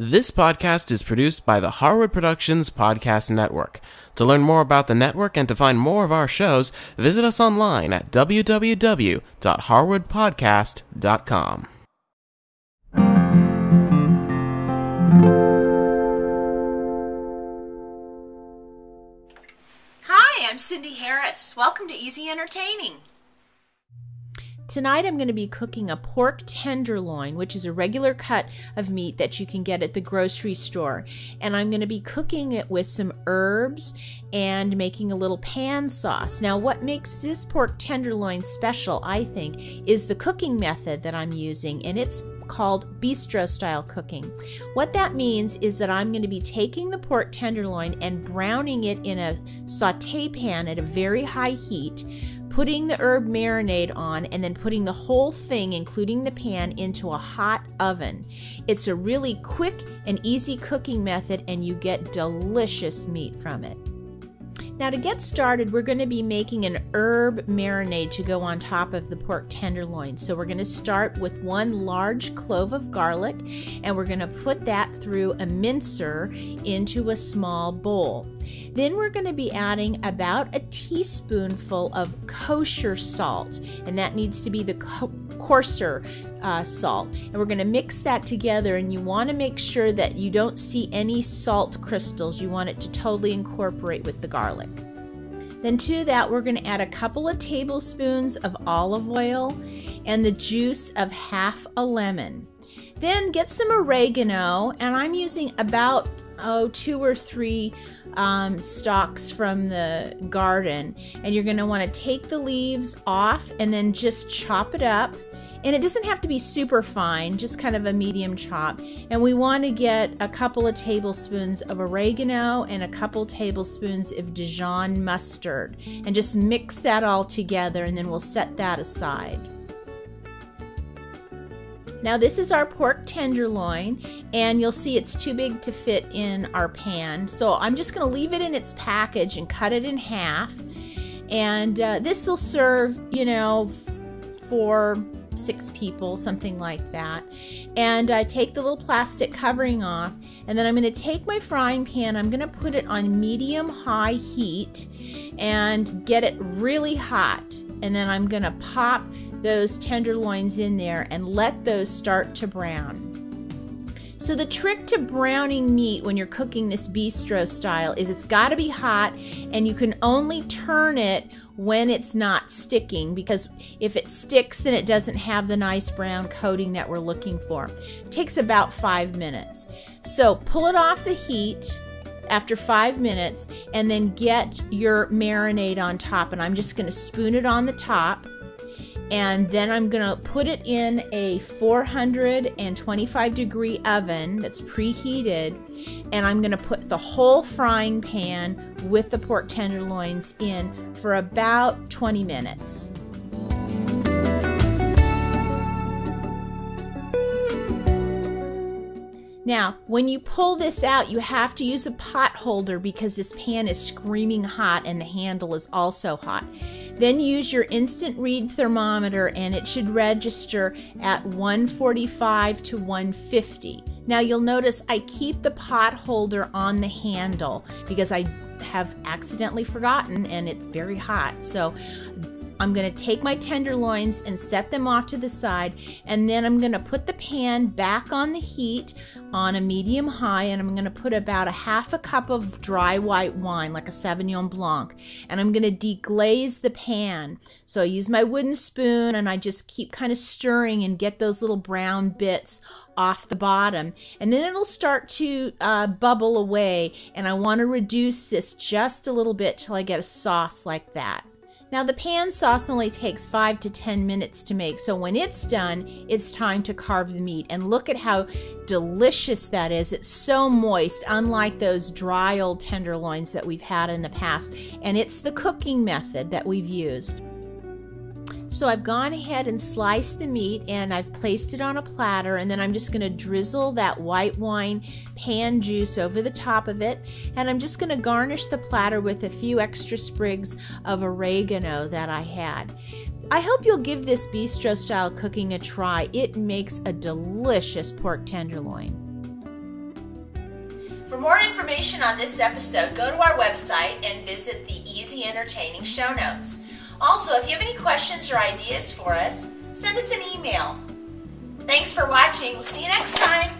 This podcast is produced by the Harwood Productions Podcast Network. To learn more about the network and to find more of our shows, visit us online at www.harwoodpodcast.com. Hi, I'm Cindy Harris. Welcome to Easy Entertaining. Tonight I'm going to be cooking a pork tenderloin, which is a regular cut of meat that you can get at the grocery store. And I'm going to be cooking it with some herbs and making a little pan sauce. Now, what makes this pork tenderloin special, I think, is the cooking method that I'm using, and it's called Bistro-Style cooking. What that means is that I'm going to be taking the pork tenderloin and browning it in a saute pan at a very high heat, putting the herb marinade on, and then putting the whole thing, including the pan, into a hot oven. It's a really quick and easy cooking method, and you get delicious meat from it. Now, to get started, we're going to be making an herb marinade to go on top of the pork tenderloin. So we're going to start with 1 large clove of garlic, and we're going to put that through a mincer into a small bowl. Then we're going to be adding about a teaspoonful of kosher salt, and that needs to be the coarser salt. And we're going to mix that together, and you want to make sure that you don't see any salt crystals. You want it to totally incorporate with the garlic. Then to that, we're going to add a couple of tablespoons of olive oil and the juice of half a lemon. Then get some oregano, and I'm using about 2 or 3 stalks from the garden, and you're going to want to take the leaves off and then just chop it up. And it doesn't have to be super fine, just kind of a medium chop. And we want to get a couple of tablespoons of oregano and a couple tablespoons of Dijon mustard, and just mix that all together, and then we'll set that aside. Now, this is our pork tenderloin, and you'll see it's too big to fit in our pan. So I'm just going to leave it in its package and cut it in half. And this will serve, for 6 people, something like that. And I take the little plastic covering off, and then I'm going to take my frying pan, I'm going to put it on medium-high heat and get it really hot. And then I'm going to pop those tenderloins in there and let those start to brown. So the trick to browning meat when you're cooking this bistro style is it's got to be hot, and you can only turn it when it's not sticking, because if it sticks, then it doesn't have the nice brown coating that we're looking for. It takes about 5 minutes. So pull it off the heat after 5 minutes, and then get your marinade on top, and I'm just going to spoon it on the top. And then I'm going to put it in a 425 degree oven that's preheated, and I'm going to put the whole frying pan with the pork tenderloins in for about 20 minutes. Now, when you pull this out, you have to use a pot holder because this pan is screaming hot and the handle is also hot. Then use your instant read thermometer, and it should register at 145 to 150. Now, you'll notice I keep the pot holder on the handle because I have accidentally forgotten, and it's very hot. So I'm going to take my tenderloins and set them off to the side, and then I'm going to put the pan back on the heat on a medium high, and I'm going to put about a half a cup of dry white wine, like a Sauvignon Blanc, and I'm going to deglaze the pan. So I use my wooden spoon, and I just keep kind of stirring and get those little brown bits off the bottom, and then it'll start to bubble away, and I want to reduce this just a little bit till I get a sauce like that. Now, the pan sauce only takes 5 to 10 minutes to make, so when it's done, it's time to carve the meat. And look at how delicious that is. It's so moist, unlike those dry old tenderloins that we've had in the past. And it's the cooking method that we've used. So I've gone ahead and sliced the meat, and I've placed it on a platter, and then I'm just going to drizzle that white wine pan juice over the top of it, and I'm just going to garnish the platter with a few extra sprigs of oregano that I had. I hope you'll give this bistro-style cooking a try. It makes a delicious pork tenderloin. For more information on this episode, go to our website and visit the Easy Entertaining show notes. Also, if you have any questions or ideas for us, send us an email. Thanks for watching. We'll see you next time.